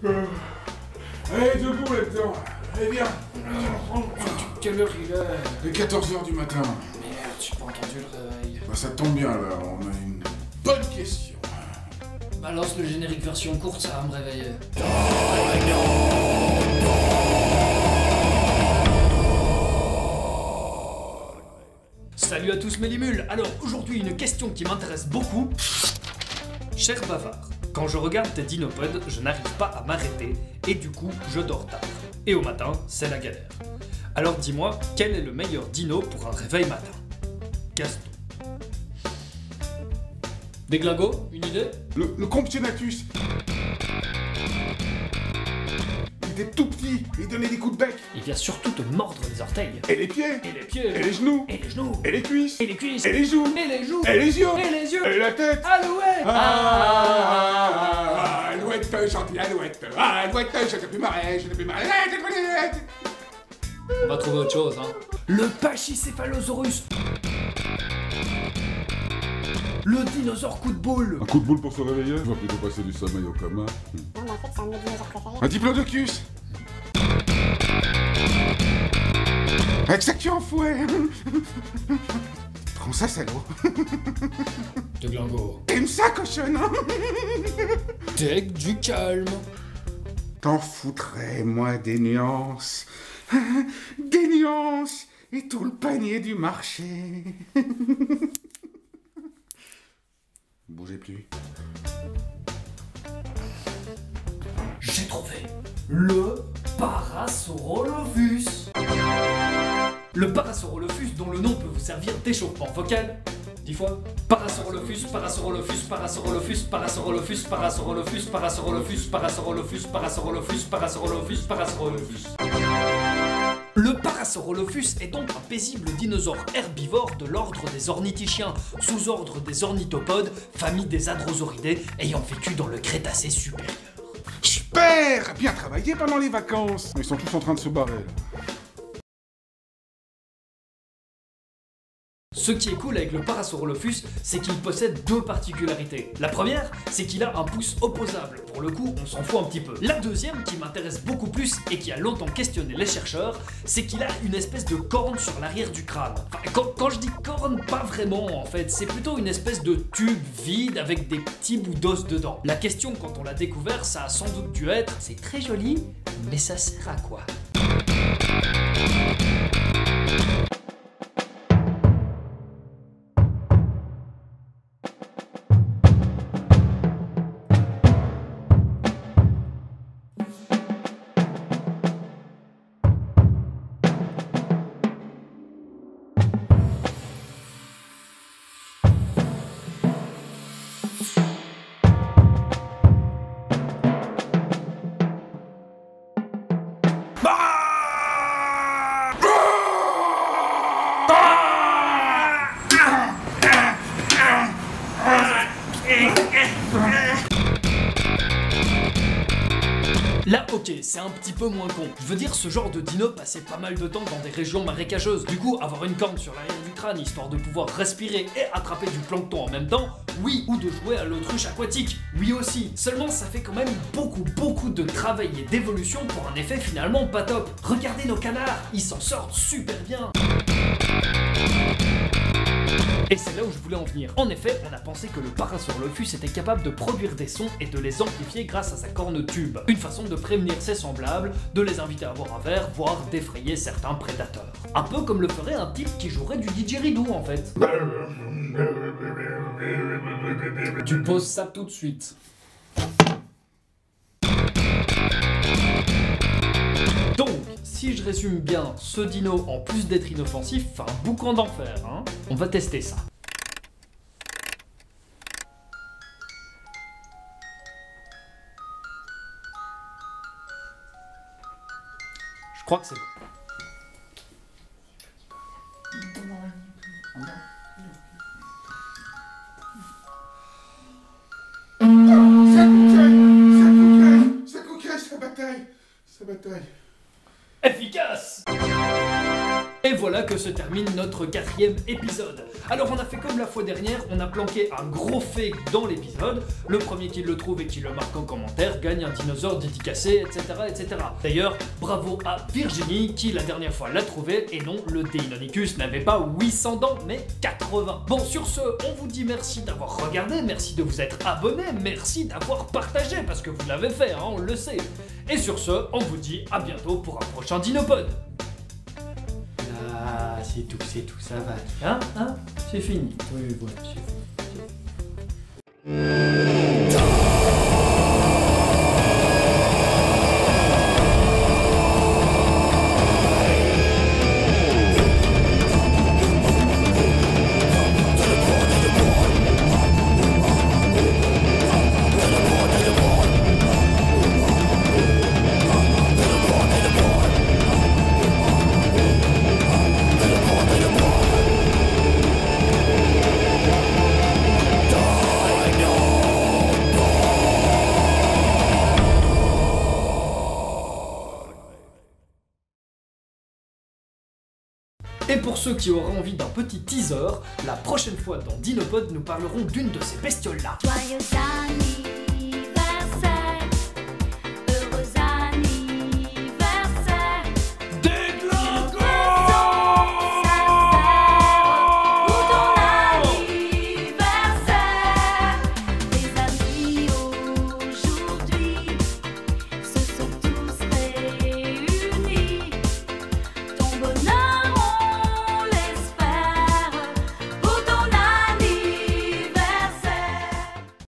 Allez, debout là-dedans. Allez, viens. Quelle heure il est? Il est 14h du matin. Merde, j'ai pas entendu le réveil. Bah, ça tombe bien là, on a une bonne question. Balance le générique version courte, ça va me réveiller. Salut à tous mes limules. Alors aujourd'hui une question qui m'intéresse beaucoup. Cher bavard, quand je regarde tes dinopodes, je n'arrive pas à m'arrêter et du coup je dors tard. Et au matin, c'est la galère. Alors dis-moi, quel est le meilleur dino pour un réveil matin? Gaston. Déglingo, une idée? Le Compsognathus. Il était tout petit, il donnait des coups de bec. Il vient surtout te mordre les orteils. Et les pieds. Et les pieds. Et les genoux. Et les genoux. Et les cuisses. Et les cuisses. Et les joues. Et les joues. Et les yeux. Et les yeux. Et la tête. Alouette. Alouette, gentille alouette. Alouette, je ne peux plus marrer, je ne peux plus marrer. On va trouver autre chose, hein. Le Pachycéphalosaurus. Le dinosaure coup de boule. Un coup de boule pour se réveiller. On va plutôt passer du sommeil au coma. Non, mais en fait, c'est un de mes dinosaures préférés. Un diplodocus. Avec sa queue en fouet. Prends ça, salaud. Déglingo. T'aimes ça, cochonne, hein? Tech du calme. T'en foutrais, moi, des nuances. Des nuances et tout le panier du marché. Bougez plus. J'ai trouvé le Parasaurolophus. Le Parasaurolophus dont le nom peut vous servir d'échauffement vocal. 10 fois. Parasaurolophus, Parasaurolophus, Parasaurolophus, Parasaurolophus, Parasaurolophus, Parasaurolophus, Parasaurolophus, Parasaurolophus, Parasaurolophus, Parasaurolophus. Le Parasaurolophus est donc un paisible dinosaure herbivore de l'ordre des ornithichiens, sous-ordre des ornithopodes, famille des hadrosauridés, ayant vécu dans le Crétacé supérieur. Super! Bien travaillé pendant les vacances. Ils sont tous en train de se barrer, là. Ce qui est cool avec le Parasaurolophus, c'est qu'il possède deux particularités. La première, c'est qu'il a un pouce opposable. Pour le coup, on s'en fout un petit peu. La deuxième, qui m'intéresse beaucoup plus et qui a longtemps questionné les chercheurs, c'est qu'il a une espèce de corne sur l'arrière du crâne. Enfin, quand je dis corne, pas vraiment en fait, c'est plutôt une espèce de tube vide avec des petits bouts d'os dedans. La question quand on l'a découvert, ça a sans doute dû être, c'est très joli, mais ça sert à quoi? Là, ok, c'est un petit peu moins con. Je veux dire, ce genre de dino passait pas mal de temps dans des régions marécageuses. Du coup, avoir une corne sur l'arrière du crâne, histoire de pouvoir respirer et attraper du plancton en même temps, oui. Ou de jouer à l'autruche aquatique, oui aussi. Seulement, ça fait quand même beaucoup de travail et d'évolution pour un effet finalement pas top. Regardez nos canards, ils s'en sortent super bien. Et c'est là où je voulais en venir. En effet, on a pensé que le Parasaurolophus était capable de produire des sons et de les amplifier grâce à sa corne tube. Une façon de prévenir ses semblables, de les inviter à boire un verre, voire d'effrayer certains prédateurs. Un peu comme le ferait un type qui jouerait du didgeridoo en fait. Tu poses ça tout de suite. Donc, si je résume bien, ce dino, en plus d'être inoffensif, fait un boucan d'enfer, hein. On va tester ça. Je crois que c'est bon. Ça bataille. Efficace! Et voilà que se termine notre 4e épisode. Alors on a fait comme la fois dernière, on a planqué un gros fake dans l'épisode. Le premier qui le trouve et qui le marque en commentaire gagne un dinosaure dédicacé, etc. etc. D'ailleurs, bravo à Virginie qui la dernière fois l'a trouvé, et non, le Deinonychus n'avait pas 800 dents mais 80. Bon, sur ce, on vous dit merci d'avoir regardé, merci de vous être abonné, merci d'avoir partagé, parce que vous l'avez fait, hein, on le sait. Et sur ce, on vous dit à bientôt pour un prochain Dinopod. Ah, c'est tout, ça va. Hein, c'est fini. Oui, voilà, c'est fini. Et pour ceux qui auraient envie d'un petit teaser, la prochaine fois dans Dinopod, nous parlerons d'une de ces bestioles-là. Joyeux anniversaire.